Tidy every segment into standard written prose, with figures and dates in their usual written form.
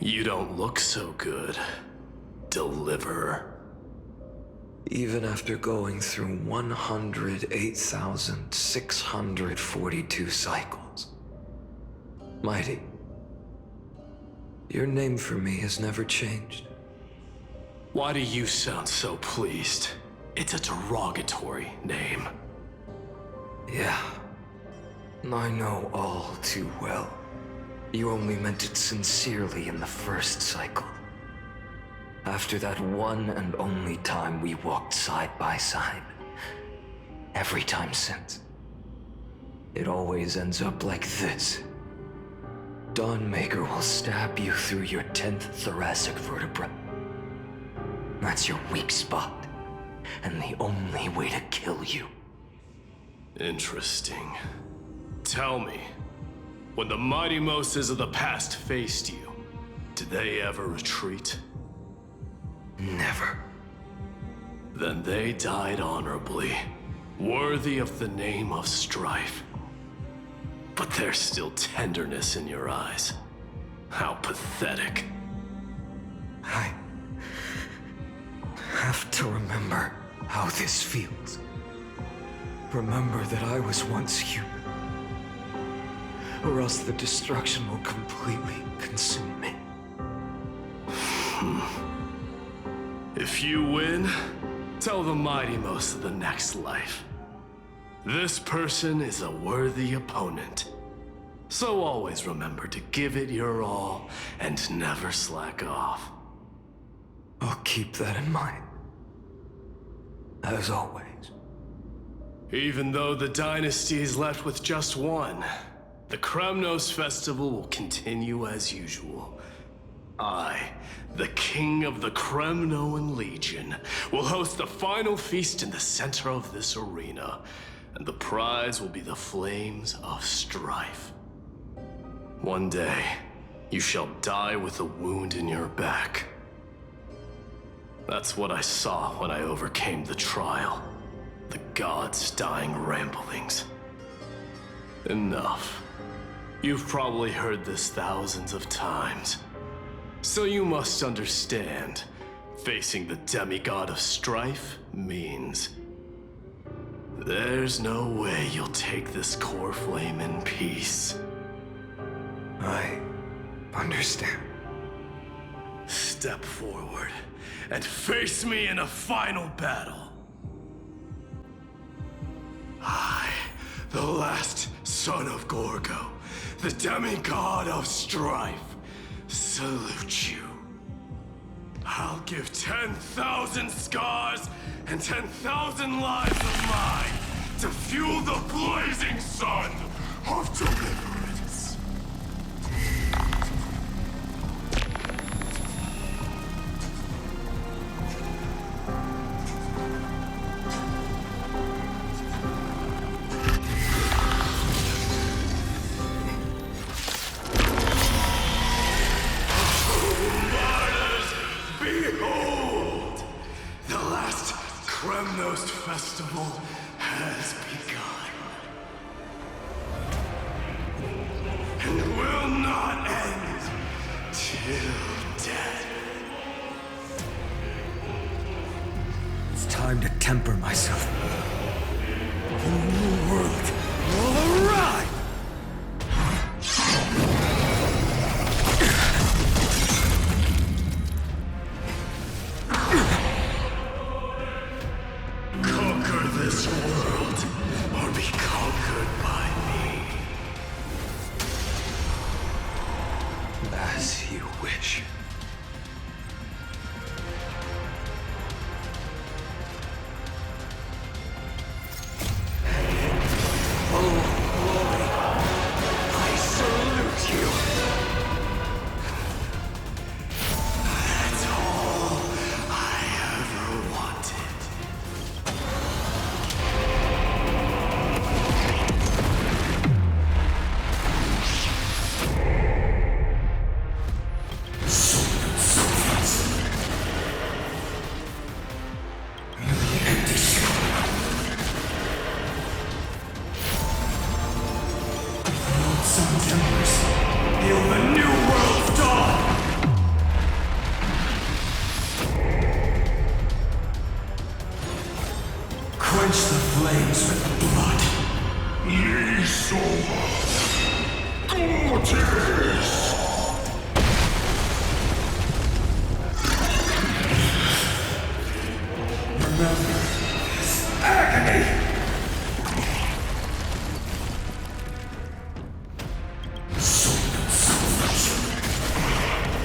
You don't look so good, Deliverer. Even after going through 108,642 cycles. Mighty, your name for me has never changed. Why do you sound so pleased? It's a derogatory name. Yeah, I know all too well. You only meant it sincerely in the first cycle. After that one and only time we walked side by side. Every time since. It always ends up like this. Dawnmaker will stab you through your 10th thoracic vertebra. That's your weak spot, and the only way to kill you. Interesting. Tell me, when the mighty Moses of the past faced you, did they ever retreat? Never. Then they died honorably, worthy of the name of strife. But there's still tenderness in your eyes. How pathetic. I have to remember how this feels. Remember that I was once human. Or else the destruction will completely consume me. If you win, tell the mighty most of the next life. This person is a worthy opponent. So always remember to give it your all and never slack off. I'll keep that in mind. As always. Even though the dynasty is left with just one, the Kremnos festival will continue as usual. I, the king of the Kremnoan Legion, will host the final feast in the center of this arena, and the prize will be the flames of strife. One day, you shall die with a wound in your back. That's what I saw when I overcame the trial. The gods' dying ramblings. Enough. You've probably heard this thousands of times. So you must understand, facing the demigod of strife means there's no way you'll take this core flame in peace. I understand. Step forward and face me in a final battle. I, the last son of Gorgo, the demigod of strife, salute you. I'll give 10,000 scars and 10,000 lives of mine to fuel the blazing sun of deliverance. Behold! The last Kremnos festival has begun. And will not end till death. It's time to temper myself. A whole new world will arrive! Conquer this world, or be conquered by me. As you wish. Oh, glory! I salute you! That's all I ever wanted. Sun's embers, hail the new world's dawn!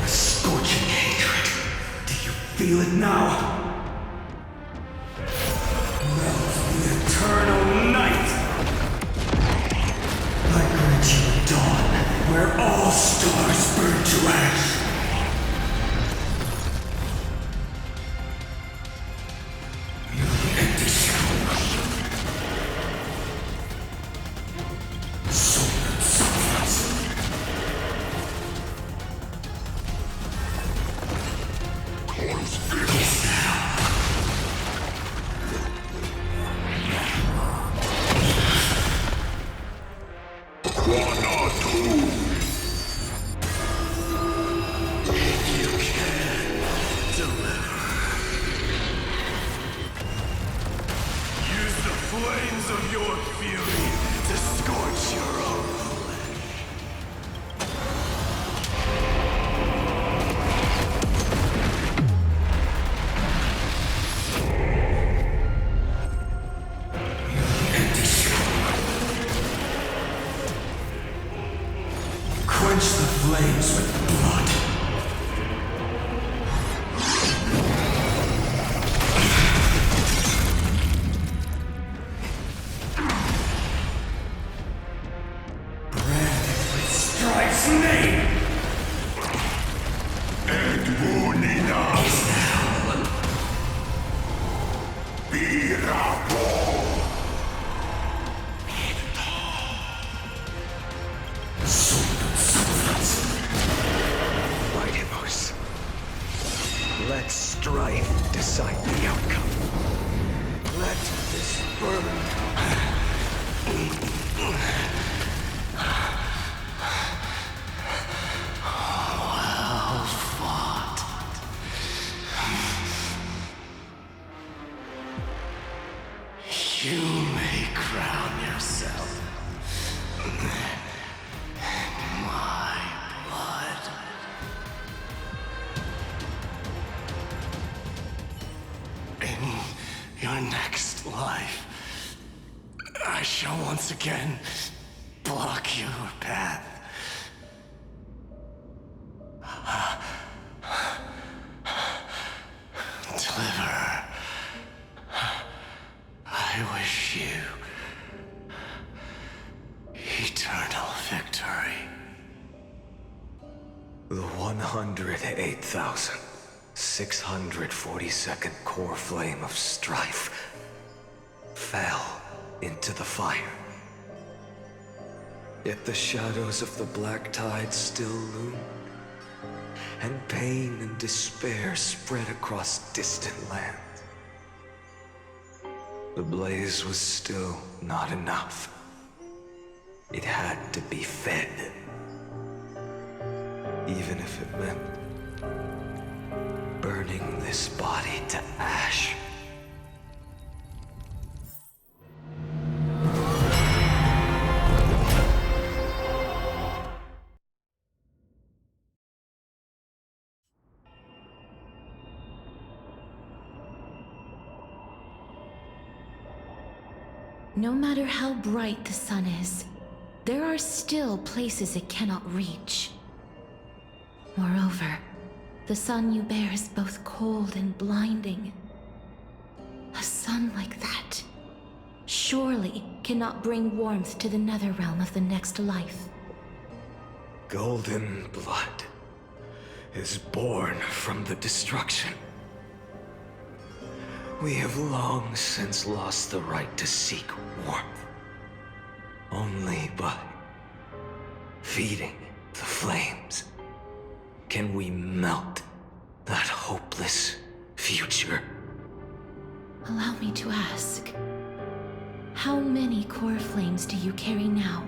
Scorching hatred. Do you feel it now? Melt the eternal night! I grant you a dawn where all stars burn to ash. You empty shell. Soul that suffers. Flames of your fury to scorch your own flesh. Quench the flames with blood. Branded with Strife's name! Edmunina! Birabo! Mightyverse. Let strife decide the outcome. Let this burn. Well fought. You may crown yourself my blood. In your next life, I shall once again block your path. Deliver. I wish you eternal victory. The 108,642nd core flame of strife fell into the fire. Yet the shadows of the black tide still loomed, and pain and despair spread across distant lands. The blaze was still not enough. It had to be fed. Even if it meant burning this body to ash. No matter how bright the sun is, there are still places it cannot reach. Moreover, the sun you bear is both cold and blinding. A sun like that surely cannot bring warmth to the nether realm of the next life. Golden blood is born from the destruction. We have long since lost the right to seek warmth. Only by feeding the flames can we melt that hopeless future. Allow me to ask, how many core flames do you carry now?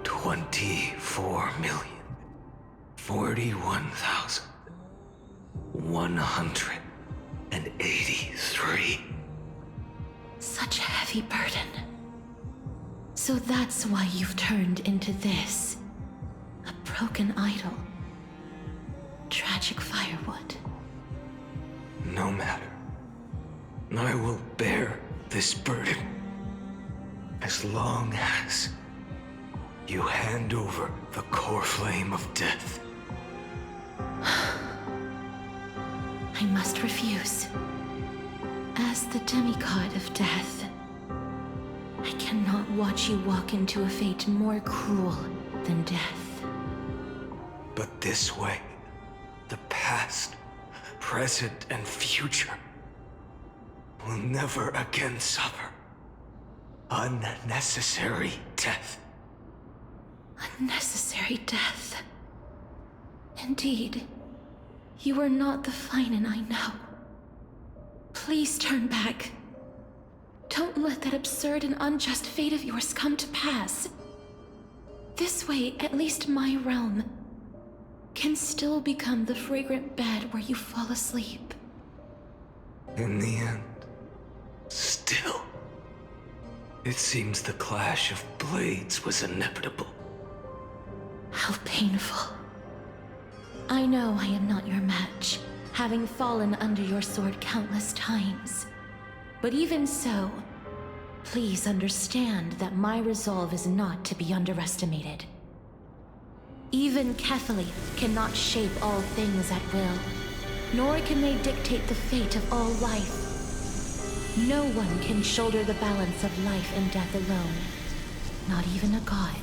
24,041,183. Such a heavy burden. So that's why you've turned into this. A broken idol. Tragic firewood. No matter. I will bear this burden. As long as you hand over the core flame of death. I must refuse. As the demigod of death, I cannot watch you walk into a fate more cruel than death. But this way, the past, present, and future will never again suffer unnecessary death. Unnecessary death. Indeed, you are not the Finan I know. Please turn back. Don't let that absurd and unjust fate of yours come to pass. This way, at least my realm can still become the fragrant bed where you fall asleep. In the end, still, it seems the clash of blades was inevitable. How painful. I know I am not your match, having fallen under your sword countless times. But even so, please understand that my resolve is not to be underestimated. Even Kethali cannot shape all things at will, nor can they dictate the fate of all life. No one can shoulder the balance of life and death alone, not even a god.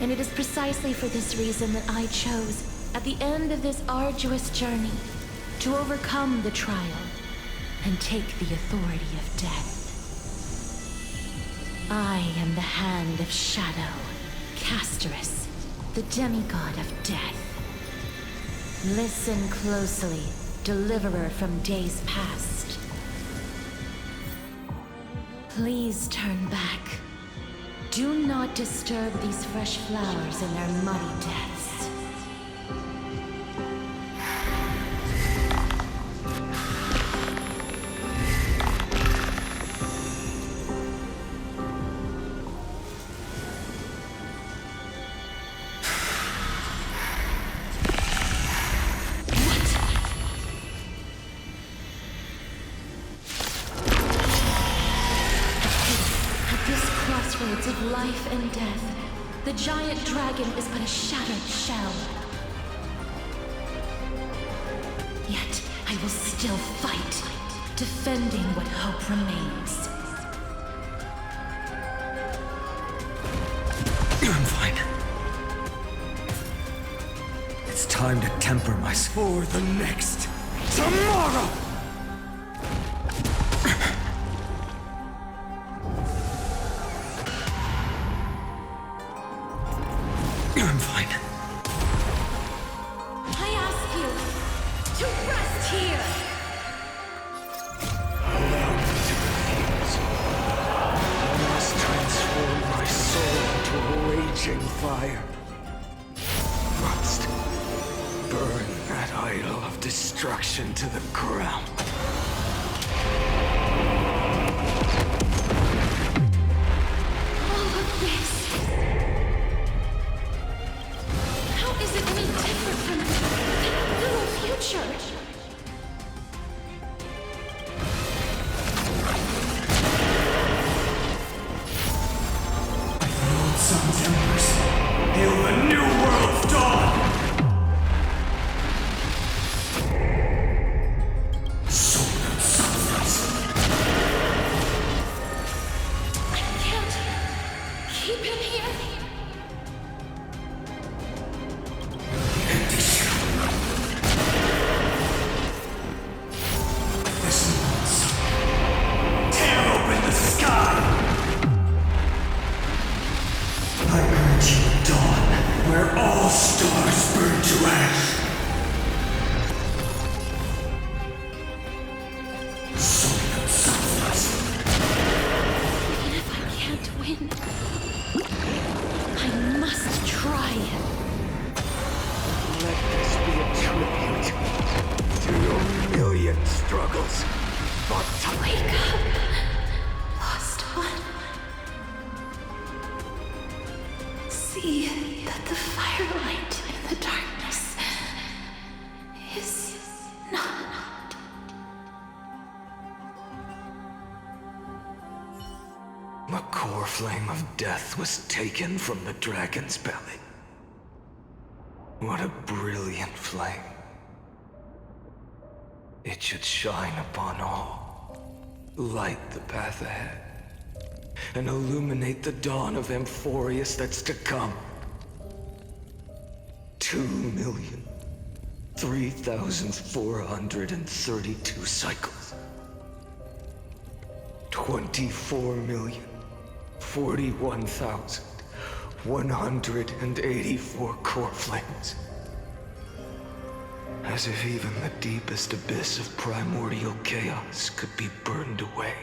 And it is precisely for this reason that I chose, at the end of this arduous journey, to overcome the trial and take the authority of death. I am the Hand of Shadow, Casterus, the demigod of death. Listen closely, deliverer from days past. Please turn back. Do not disturb these fresh flowers in their muddy deaths. Crossroads of life and death, the giant dragon is but a shattered shell. Yet I will still fight, defending what hope remains. I'm fine. It's time to temper my for the next tomorrow! I'm fine. I ask you to rest here! Allow me to refuse. I must transform my soul into a raging fire. Must burn that idol of destruction to the ground. All of this. How is it any different from that little future? The old sun's embers hail the new world's dawn! Sword of substance. I can't keep him here. Empty shell. This old sun. Tear open the sky! I urge you, dawn, where all stars burn to ash. Sword of substance. Even if I can't win, see that the firelight in the darkness is not. The core flame of death was taken from the dragon's belly. What a brilliant flame. It should shine upon all, light the path ahead, and illuminate the dawn of Amphorius that's to come. 2,003,432 cycles. 24,041,184 core flames. As if even the deepest abyss of primordial chaos could be burned away.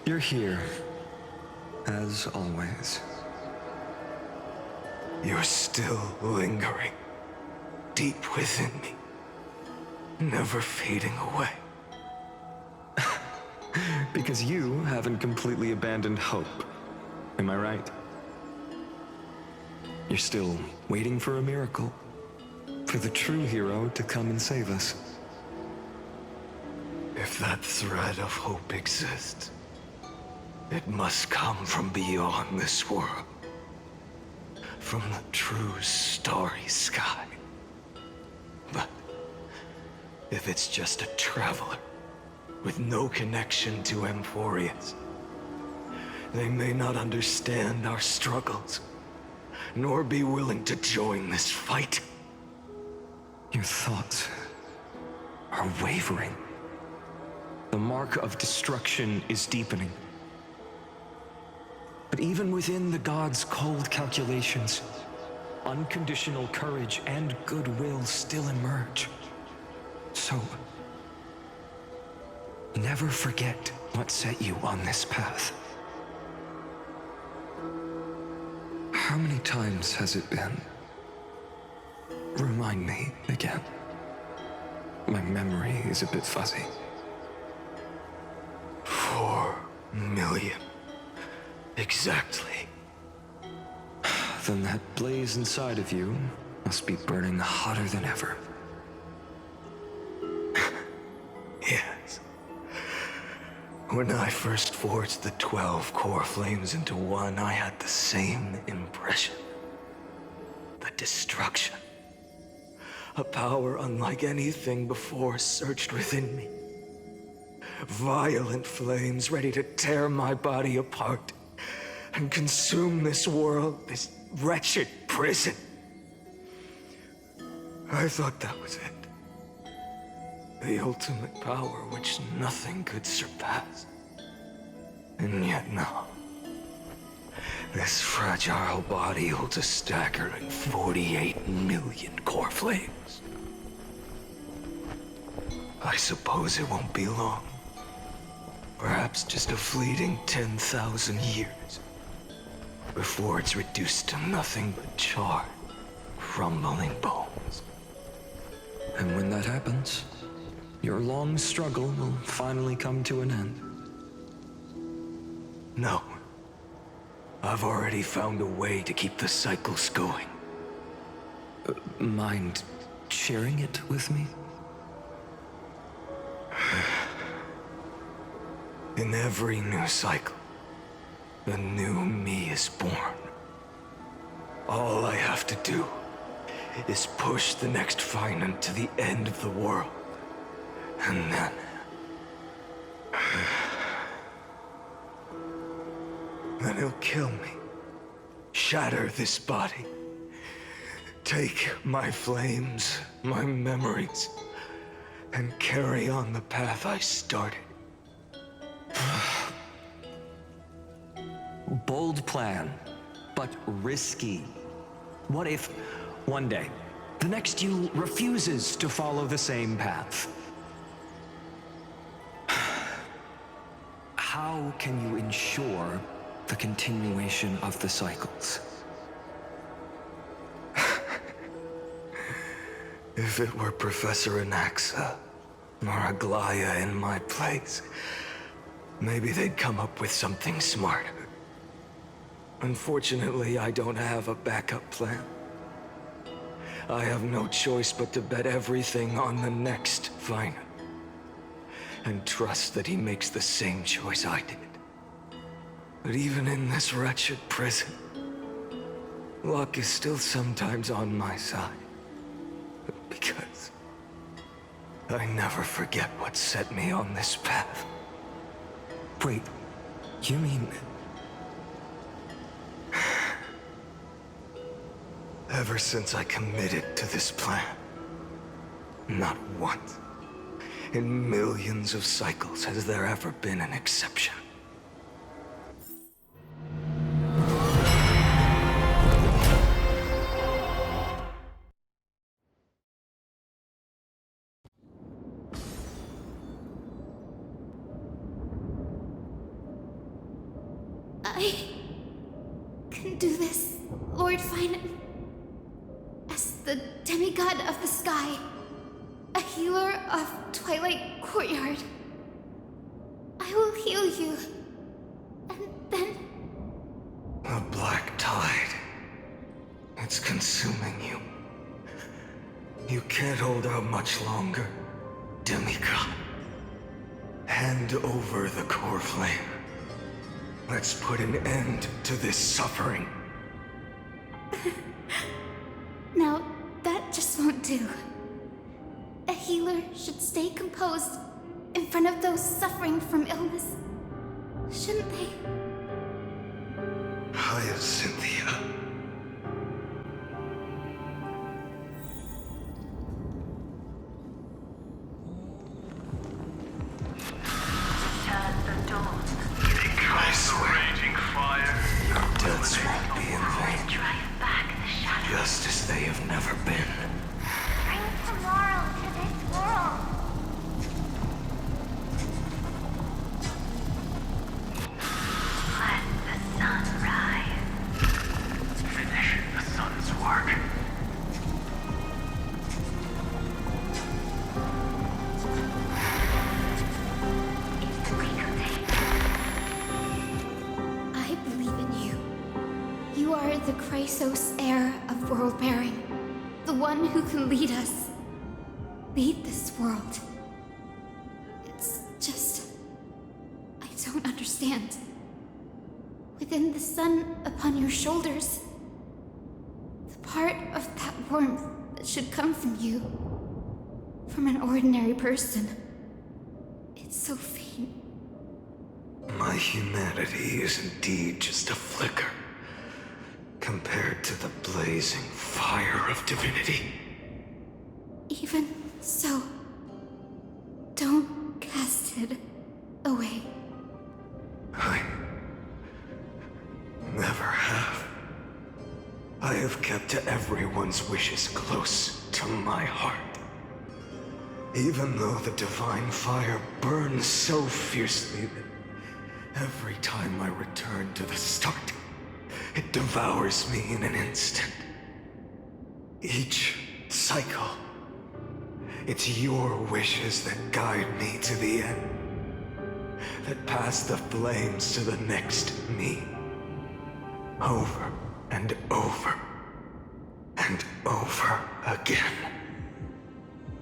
You're here, as always. You're still lingering, deep within me, never fading away. Because you haven't completely abandoned hope. Am I right? You're still waiting for a miracle, for the true hero to come and save us. If that thread of hope exists, it must come from beyond this world. From the true starry sky. But if it's just a traveler with no connection to Amphorius, they may not understand our struggles, nor be willing to join this fight. Your thoughts are wavering. The mark of destruction is deepening. But even within the gods' cold calculations, unconditional courage and goodwill still emerge. So, never forget what set you on this path. How many times has it been? Remind me again. My memory is a bit fuzzy. 4 million. Exactly. Then that blaze inside of you must be burning hotter than ever. Yes. When I first forged the 12 core flames into one, I had the same impression. The destruction. A power unlike anything before surged within me. Violent flames ready to tear my body apart and consume this world, this wretched prison. I thought that was it. The ultimate power which nothing could surpass. And yet no. This fragile body holds a staggering 48 million core flames. I suppose it won't be long. Perhaps just a fleeting 10,000 years. Before it's reduced to nothing but charred, crumbling bones. And when that happens, your long struggle will finally come to an end. No. I've already found a way to keep the cycles going. Mind sharing it with me? In every new cycle, a new me is born. All I have to do is push the next Finant to the end of the world. And then he'll kill me. Shatter this body. Take my flames, my memories, and carry on the path I started. Bold plan, but risky. What if, one day, the next you refuses to follow the same path? how can you ensure the continuation of the cycles? If it were Professor Anaxa or Aglaya in my place, maybe they'd come up with something smarter. Unfortunately, I don't have a backup plan. I have no choice but to bet everything on the next final. And trust that he makes the same choice I did. But even in this wretched prison, luck is still sometimes on my side. Because I never forget what set me on this path. Wait, you mean... Ever since I committed to this plan, not once in millions of cycles has there ever been an exception. I can do this, Lord Finan. As the demigod of the sky, a healer of Twilight Courtyard. I will heal you, and then... A black tide. It's consuming you. You can't hold out much longer, demigod. Hand over the core flame. Let's put an end to this suffering. Now, that just won't do. A healer should stay composed in front of those suffering from illness. Shouldn't they? Hyacinthia. I swear, Raging fire. your deaths won't be in vain. Drive back the shadows. Just as they have never been. Bring tomorrow to this world. Let the sun rise. Finish the sun's work. It's the week of days. I believe in you. You are the Chrysos heir of world bearing. The one who can lead us. Lead this world. It's just... I don't understand. Within the sun upon your shoulders, the part of that warmth that should come from you, from an ordinary person, it's so faint. My humanity is indeed just a flicker compared to the blazing fire of divinity. Even so, don't cast it away. I never have. I have kept everyone's wishes close to my heart. Even though the divine fire burns so fiercely that every time I return to the start, it devours me in an instant. Each cycle, it's your wishes that guide me to the end, that pass the flames to the next me. Over and over and over again.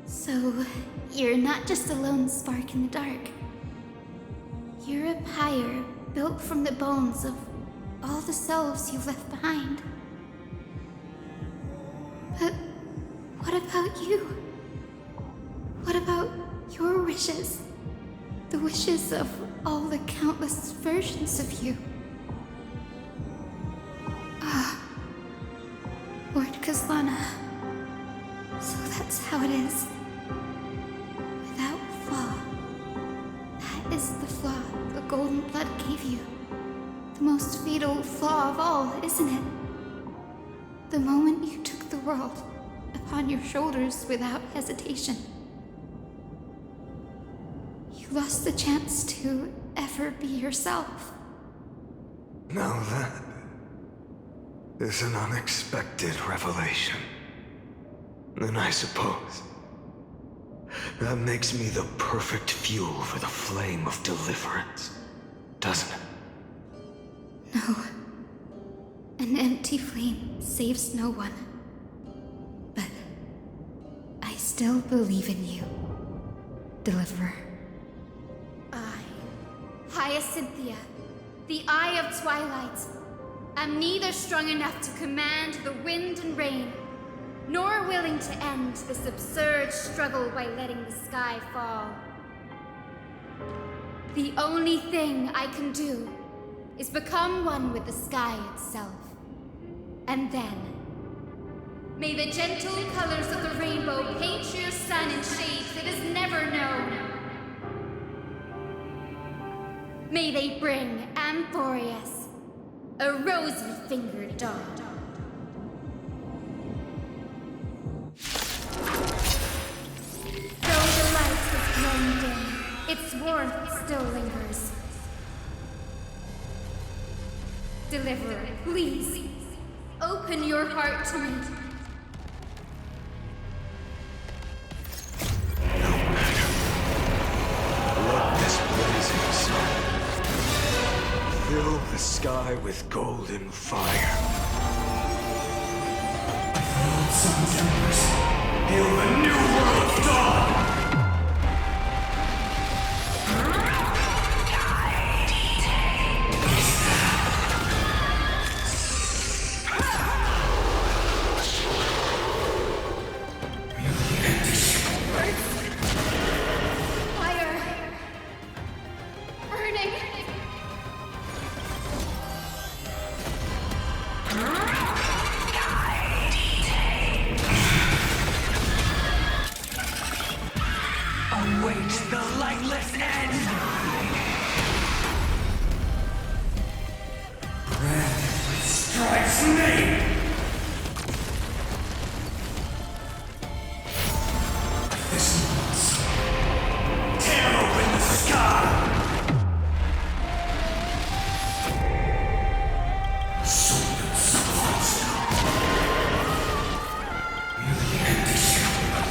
So, you're not just a lone spark in the dark. You're a pyre built from the bones of all the selves you've left behind. But what about you? What about your wishes? The wishes of all the countless versions of you? Lord Kazlana. So that's how it is. Without flaw. That is the flaw the golden blood gave you. The most fatal flaw of all, isn't it? The moment you took the world upon your shoulders without hesitation. You lost the chance to ever never be yourself. Now that is an unexpected revelation. Then I suppose that makes me the perfect fuel for the flame of deliverance, doesn't it? No. An empty flame saves no one. But I still believe in you, Deliverer. I, Hyacinthia, the Eye of Twilight, am neither strong enough to command the wind and rain, nor willing to end this absurd struggle by letting the sky fall. The only thing I can do is become one with the sky itself. And then, may the gentle colors of the rainbow paint your sun in shades it has never known. May they bring Amphorius, a rosy-fingered dog. Though the light has grown dim, its warmth still lingers. Deliverer, please, open your heart to me. No matter. Let this blazing sun fill the sky with golden fire. Sons and daughters, hail the new world's dawn! Fire! Burning! Await the lightless end! Red strikes me! This once, tear open the sky! Sword and swords. The empty shield.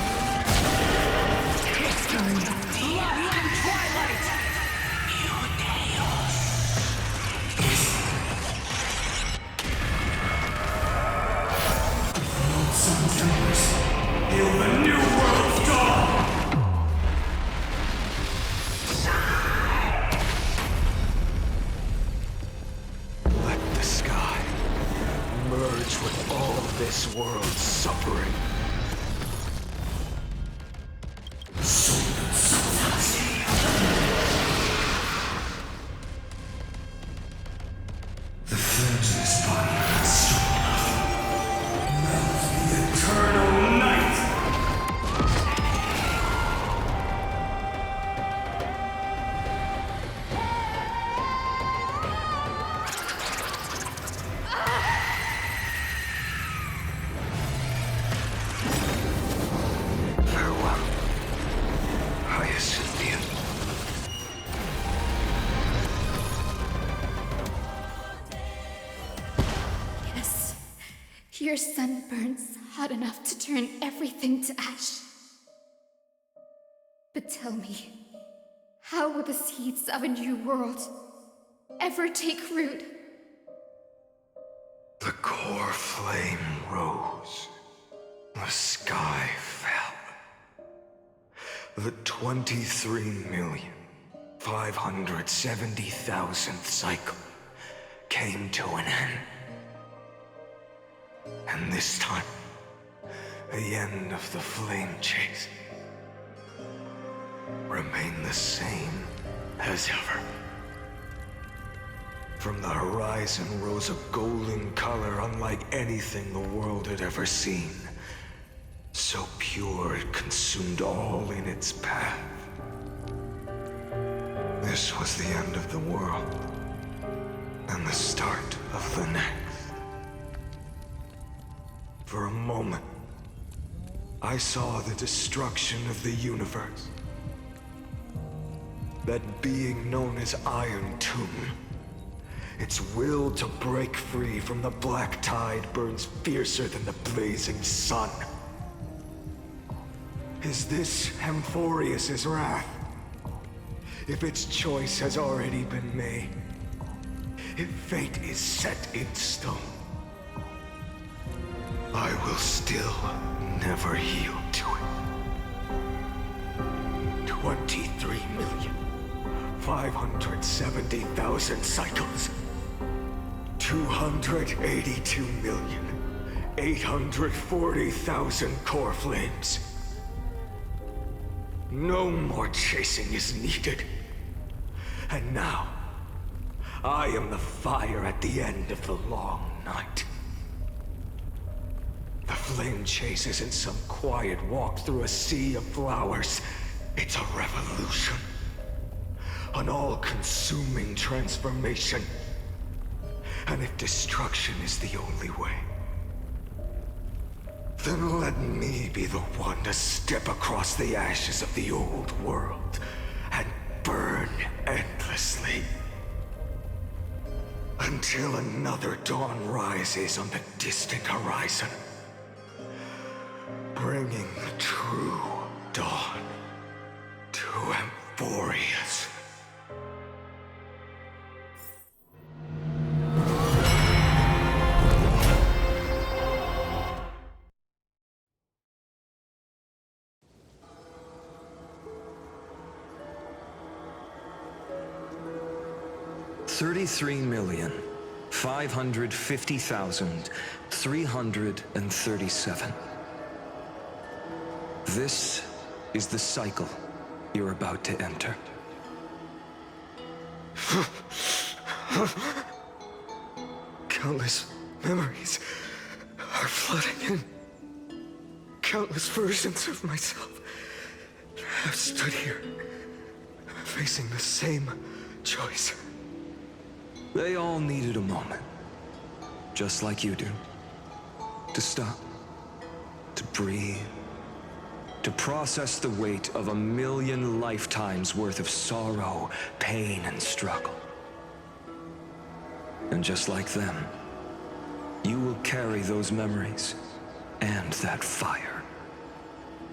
Sons and daughters, hail the new world's dawn! Let the sky merge with all this world's suffering. Sword and swords. The flames in his body are strong enough. Melt the eternal night! Farewell, Hyacinthia. Yes, your sun burns hot enough to turn everything to ash. But tell me, how will the seeds of a new world ever take root? The core flame rose. The sky fell. The 23,570,000th cycle came to an end. And this time, the end of the flame chase remained the same as ever. From the horizon rose a golden color unlike anything the world had ever seen. So pure it consumed all in its path. This was the end of the world, and the start of the next. For a moment, I saw the destruction of the universe. That being known as Iron Tomb. Its will to break free from the black tide burns fiercer than the blazing sun. Is this Amphorius' wrath? If its choice has already been made, if fate is set in stone, I will still never yield to it. 23,570,000 cycles. 282,840,000 core flames. No more chasing is needed. And now, I am the fire at the end of the long night. The flame chase isn't some quiet walk through a sea of flowers. It's a revolution. An all-consuming transformation. And if destruction is the only way, then let me be the one to step across the ashes of the old world and burn endlessly. Until another dawn rises on the distant horizon, bringing the true dawn to Amphorius. $33,550,337. This is the cycle you're about to enter. Countless memories are flooding in. Countless versions of myself have stood here, facing the same choice. They all needed a moment, just like you do. To stop, to breathe, to process the weight of 1,000,000 lifetimes worth of sorrow, pain, and struggle. And just like them, you will carry those memories and that fire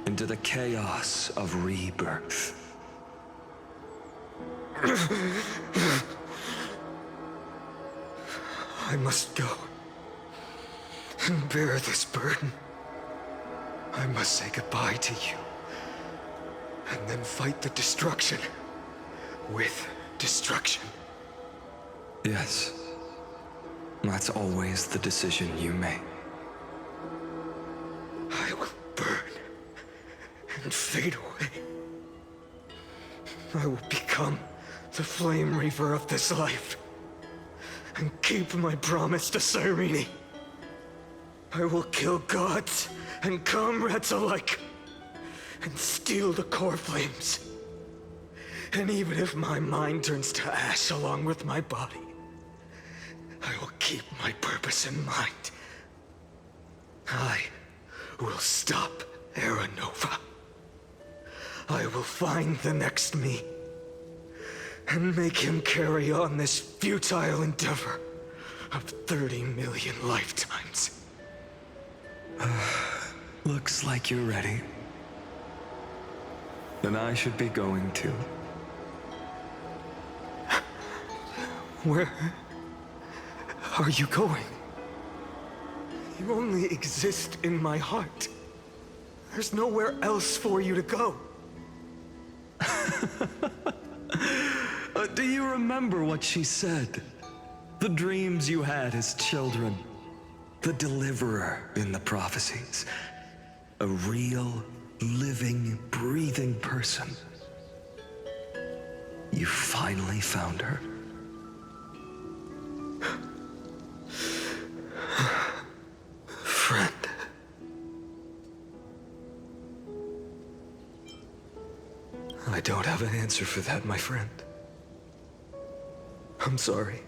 into the chaos of rebirth. I must go and bear this burden. I must say goodbye to you, and then fight the destruction with destruction. Yes, that's always the decision you make. I will burn and fade away. I will become the flame reaver of this life and keep my promise to Cyrene. I will kill gods and comrades alike and steal the core flames. And even if my mind turns to ash along with my body, I will keep my purpose in mind. I will stop Era Nova. I will find the next me and make him carry on this futile endeavor of 30 million lifetimes. Looks like you're ready. Then I should be going too. Where are you going? You only exist in my heart. There's nowhere else for you to go. Do you remember what she said? The dreams you had as children. The deliverer in the prophecies. A real, living, breathing person. You finally found her. Friend. I don't have an answer for that, my friend. I'm sorry.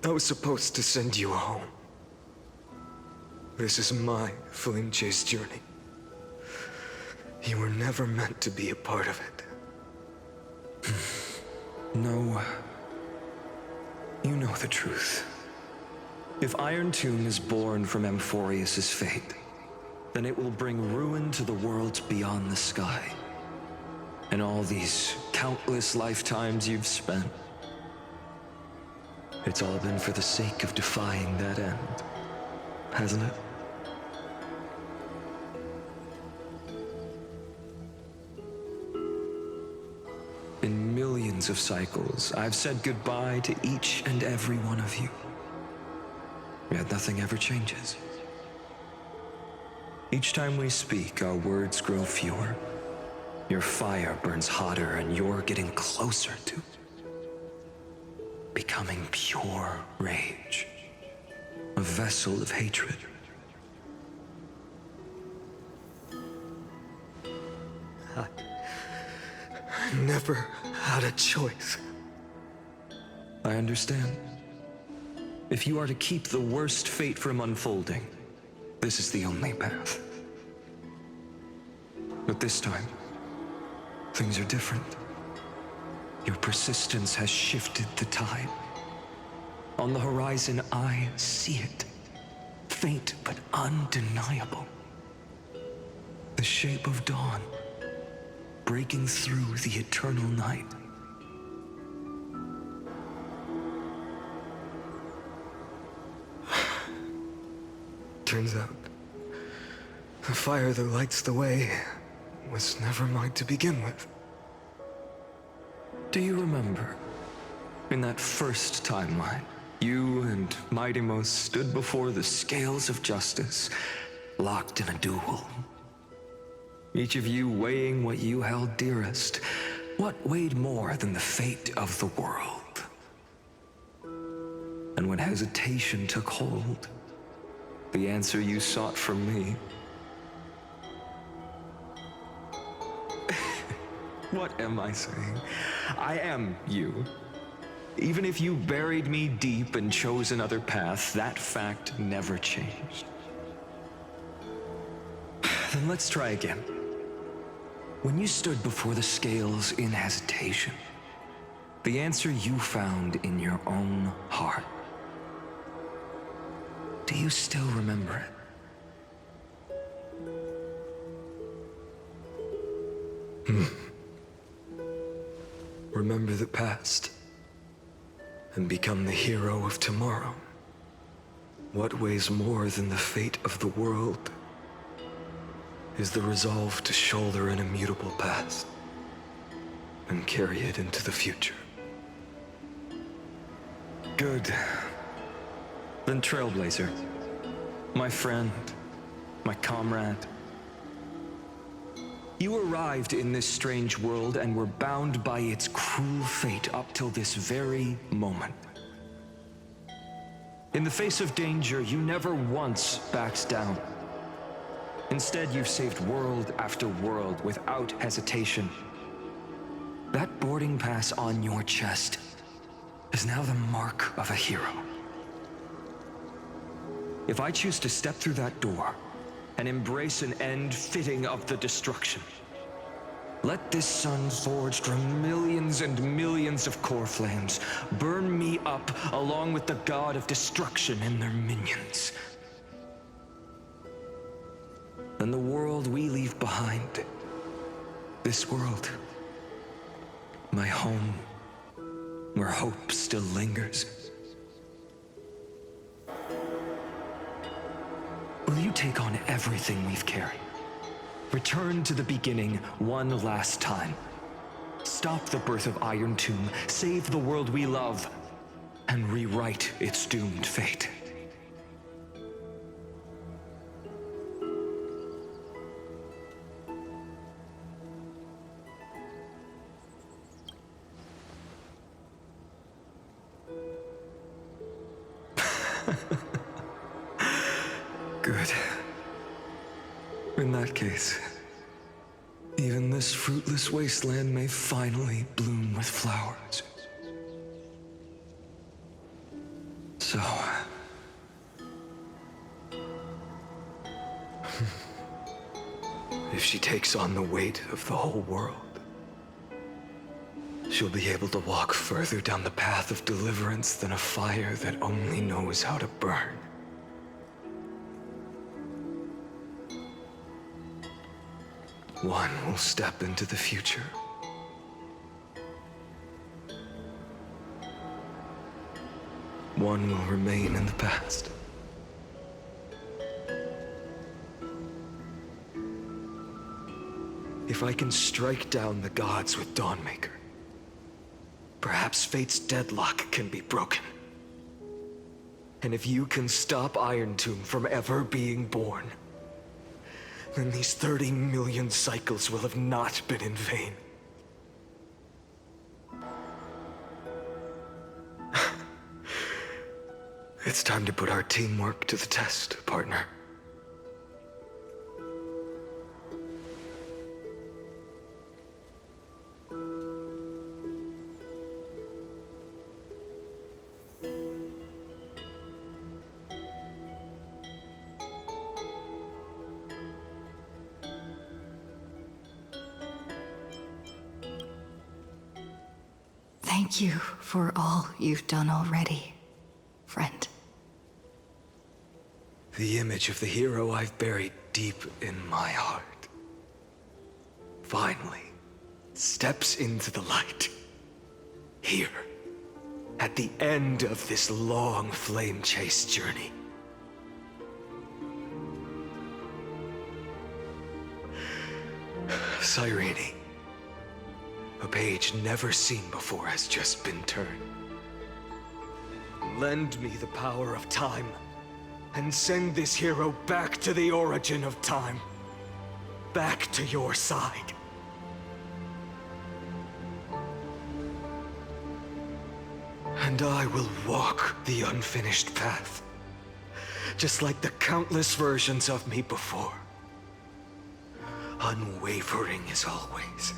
I was supposed to send you home. This is my flame chase journey. You were never meant to be a part of it. No. You know the truth. If Iron Tomb is born from Amphorius' fate, then it will bring ruin to the worlds beyond the sky. And all these countless lifetimes you've spent, it's all been for the sake of defying that end, hasn't it? In millions of cycles, I've said goodbye to each and every one of you. Yet nothing ever changes. Each time we speak, our words grow fewer. Your fire burns hotter, and you're getting closer to becoming pure rage. A vessel of hatred. I never had a choice. I understand. If you are to keep the worst fate from unfolding, this is the only path. But this time, things are different. Your persistence has shifted the tide. On the horizon, I see it. Faint but undeniable. The shape of dawn, breaking through the eternal night. Turns out, the fire that lights the way was never mine to begin with. Do you remember, in that first timeline, you and Mightymost stood before the scales of justice, locked in a duel? Each of you weighing what you held dearest. What weighed more than the fate of the world? And when hesitation took hold, the answer you sought from me. What am I saying? I am you. Even if you buried me deep and chose another path, that fact never changed. Then let's try again. When you stood before the scales in hesitation, the answer you found in your own heart. Do you still remember it? Remember the past and become the hero of tomorrow. What weighs more than the fate of the world is the resolve to shoulder an immutable past and carry it into the future. Good. Then Trailblazer, my friend, my comrade. You arrived in this strange world and were bound by its cruel fate up till this very moment. In the face of danger, you never once backed down. Instead, you've saved world after world without hesitation. That boarding pass on your chest is now the mark of a hero. If I choose to step through that door and embrace an end fitting of the destruction, let this sun forged from millions and millions of core flames burn me up along with the god of destruction and their minions. Then the world we leave behind, this world, my home, where hope still lingers. Will you take on everything we've carried? Return to the beginning one last time. Stop the birth of Iron Tomb, save the world we love, and rewrite its doomed fate. Good. In that case, even this fruitless wasteland may finally bloom with flowers. So... if she takes on the weight of the whole world, she'll be able to walk further down the path of deliverance than a fire that only knows how to burn. One will step into the future. One will remain in the past. If I can strike down the gods with Dawnmaker, perhaps fate's deadlock can be broken. And if you can stop Iron Tomb from ever being born, then these 30 million cycles will have not been in vain. It's time to put our teamwork to the test, partner. Thank you for all you've done already, friend. The image of the hero I've buried deep in my heart finally steps into the light. Here, at the end of this long flame chase journey. Cyrene, a page never seen before has just been turned. Lend me the power of time, and send this hero back to the origin of time. Back to your side. And I will walk the unfinished path, just like the countless versions of me before. Unwavering as always.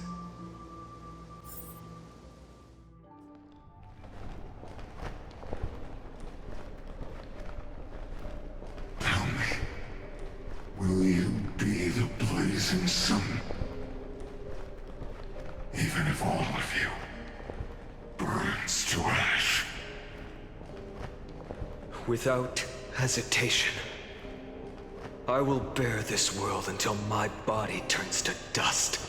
Tell me, will you be the blazing sun? Even if all of you burns to ash. Without hesitation, I will bear this world until my body turns to dust.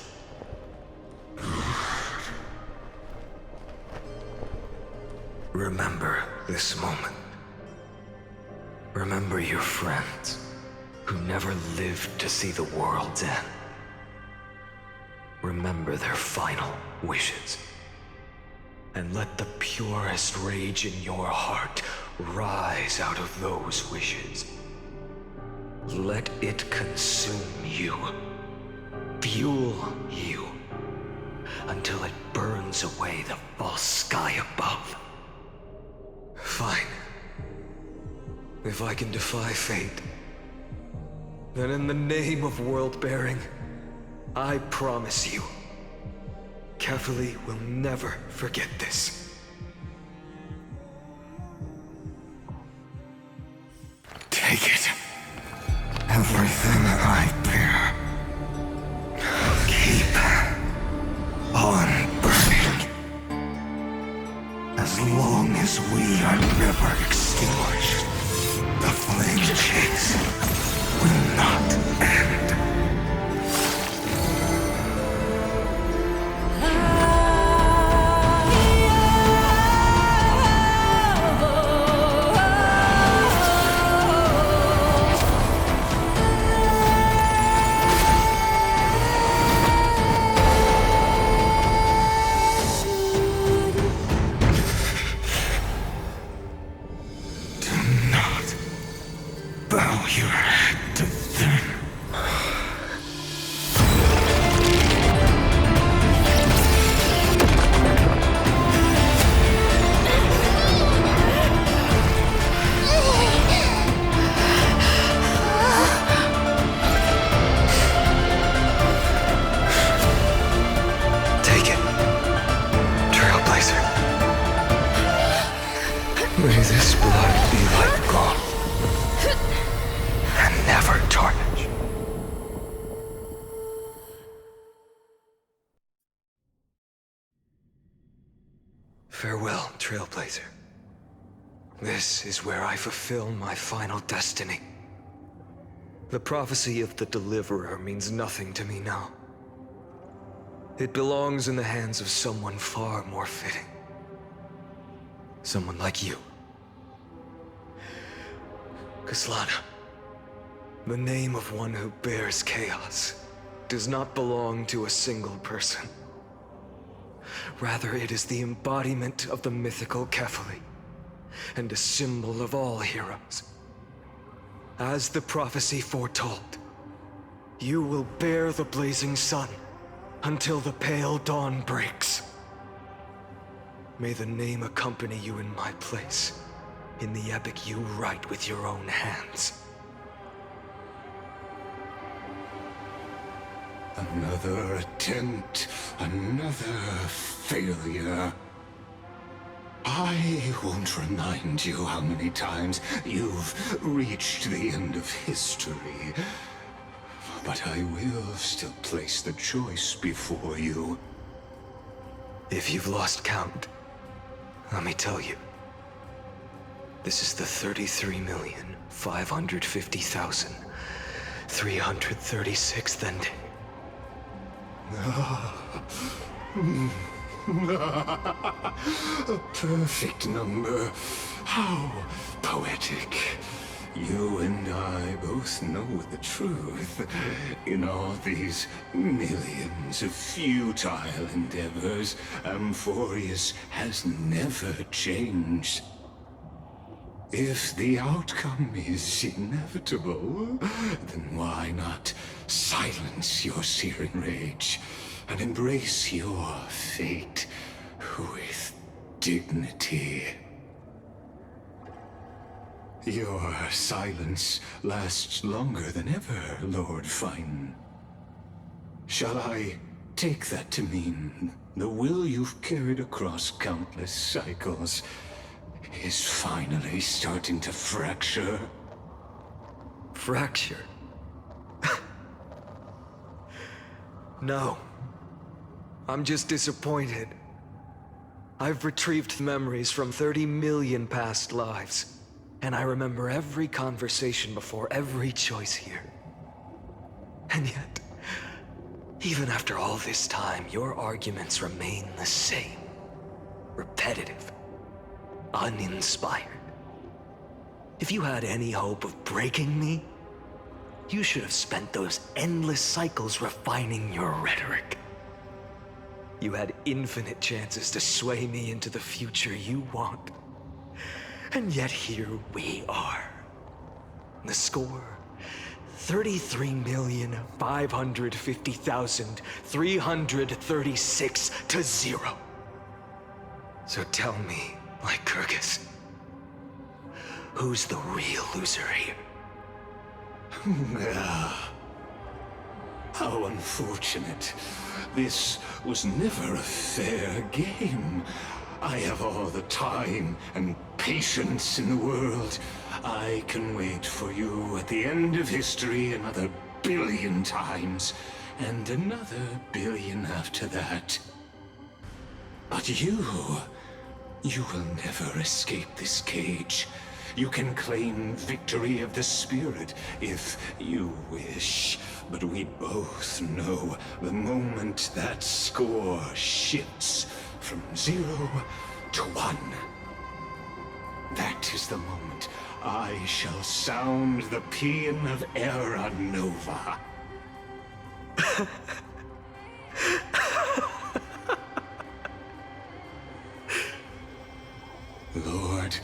Remember this moment. Remember your friends who never lived to see the world's end. Remember their final wishes. And let the purest rage in your heart rise out of those wishes. Let it consume you, fuel you, until it burns away the false sky above. Fine. If I can defy fate, then in the name of world-bearing, I promise you, Kefali will never forget this. Take it. Everything I bear. Keep on burning. As long as we are never extinguished, the flame chase will not end. Bow your head to them. Take it, Trailblazer. May this blood be like gold, and never tarnish. Farewell, Trailblazer. This is where I fulfill my final destiny. The prophecy of the Deliverer means nothing to me now. It belongs in the hands of someone far more fitting. Someone like you. Kaslana, the name of one who bears chaos does not belong to a single person. Rather, it is the embodiment of the mythical Kefali, and a symbol of all heroes. As the prophecy foretold, you will bear the blazing sun until the pale dawn breaks. May the name accompany you in my place, in the epic you write with your own hands. Another attempt, another failure. I won't remind you how many times you've reached the end of history. But I will still place the choice before you. If you've lost count, let me tell you. This is the 33,550,336th ending. A perfect number. How poetic. You and I both know the truth. In all these millions of futile endeavors, Amphorius has never changed. If the outcome is inevitable, then why not silence your searing rage and embrace your fate with dignity? Your silence lasts longer than ever, Lord Fine. Shall I take that to mean the will you've carried across countless cycles is finally starting to fracture? Fracture? No. I'm just disappointed. I've retrieved memories from 30 million past lives, and I remember every conversation before every choice here. And yet, even after all this time, your arguments remain the same. Repetitive. Uninspired. If you had any hope of breaking me, you should have spent those endless cycles refining your rhetoric. You had infinite chances to sway me into the future you want. And yet here we are. The score, 33,550,336 to 0. So tell me, Lycurgus, who's the real loser here? How unfortunate. This was never a fair game. I have all the time and patience in the world. I can wait for you at the end of history another billion times, and another billion after that. But you will never escape this cage. You can claim victory of the spirit if you wish, but we both know the moment that score shifts from 0 to 1. That is the moment I shall sound the paean of Era Nova. Lord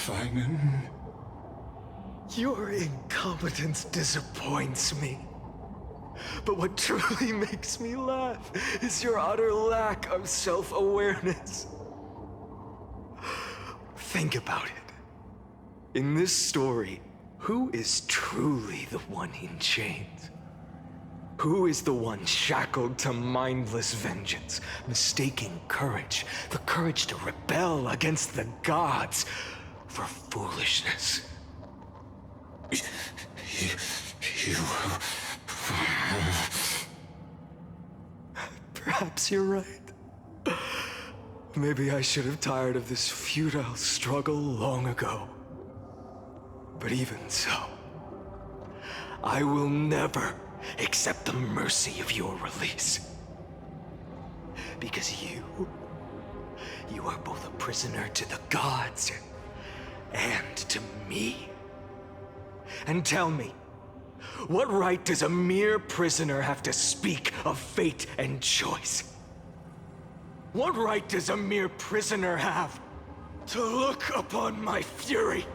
Finan. Your incompetence disappoints me. But what truly makes me laugh is your utter lack of self-awareness. Think about it. In this story, who is truly the one in chains? Who is the one shackled to mindless vengeance, mistaking courage, the courage to rebel against the gods, for foolishness? You... Perhaps you're right. Maybe I should have tired of this futile struggle long ago. But even so, I will never accept the mercy of your release. Because you are both a prisoner to the gods and to me. And tell me, what right does a mere prisoner have to speak of fate and choice? What right does a mere prisoner have to look upon my fury?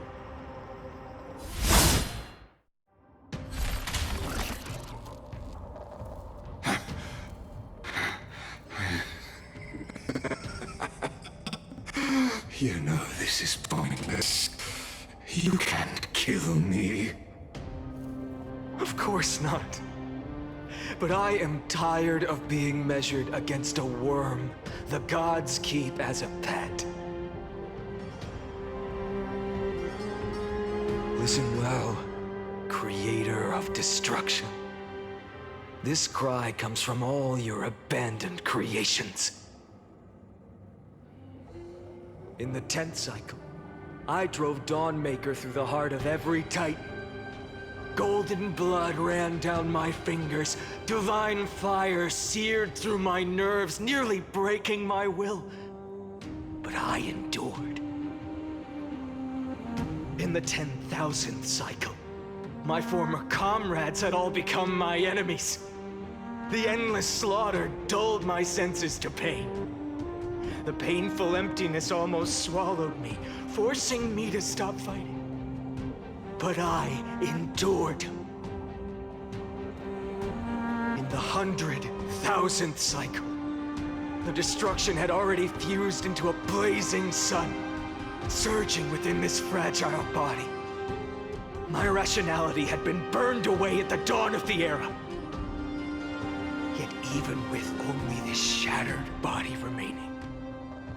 You know this is pointless. You can't kill me. Of course not. But I am tired of being measured against a worm the gods keep as a pet. Listen well, creator of destruction. This cry comes from all your abandoned creations. In the 10th cycle, I drove Dawnmaker through the heart of every Titan. Golden blood ran down my fingers, divine fire seared through my nerves, nearly breaking my will. But I endured. In the 10,000th cycle, my former comrades had all become my enemies. The endless slaughter dulled my senses to pain. The painful emptiness almost swallowed me, forcing me to stop fighting. But I endured. In the 100,000th cycle, the destruction had already fused into a blazing sun, surging within this fragile body. My rationality had been burned away at the dawn of the era. Yet even with only this shattered body remaining,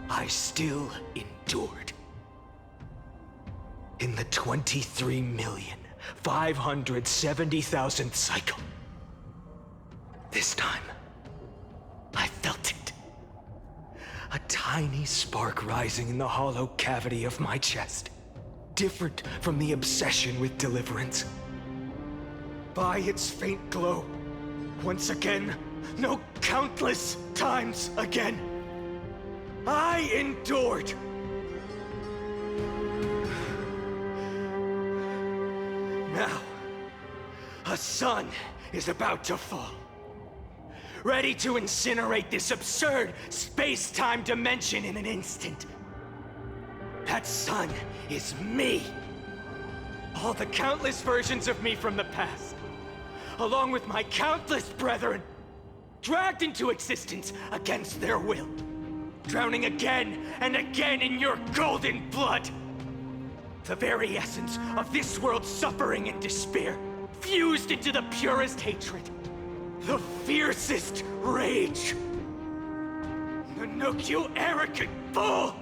I still endured. In the 23,570,000th cycle. This time, I felt it. A tiny spark rising in the hollow cavity of my chest. Different from the obsession with deliverance. By its faint glow, once again, no, countless times again, I endured. Now, a sun is about to fall. Ready to incinerate this absurd space-time dimension in an instant. That sun is me. All the countless versions of me from the past, along with my countless brethren, dragged into existence against their will, drowning again and again in your golden blood. The very essence of this world's suffering and despair, fused into the purest hatred, the fiercest rage. Nanook, you arrogant fool!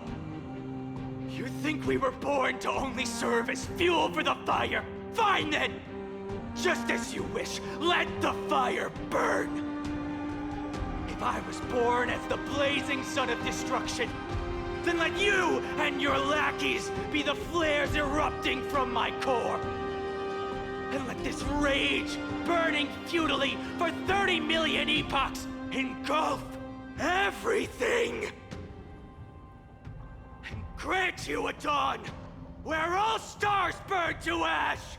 You think we were born to only serve as fuel for the fire? Fine then! Just as you wish, let the fire burn! If I was born as the blazing sun of destruction, then let you and your lackeys be the flares erupting from my core. And let this rage, burning futilely for 30 million epochs, engulf everything! And grant you a dawn where all stars burn to ash!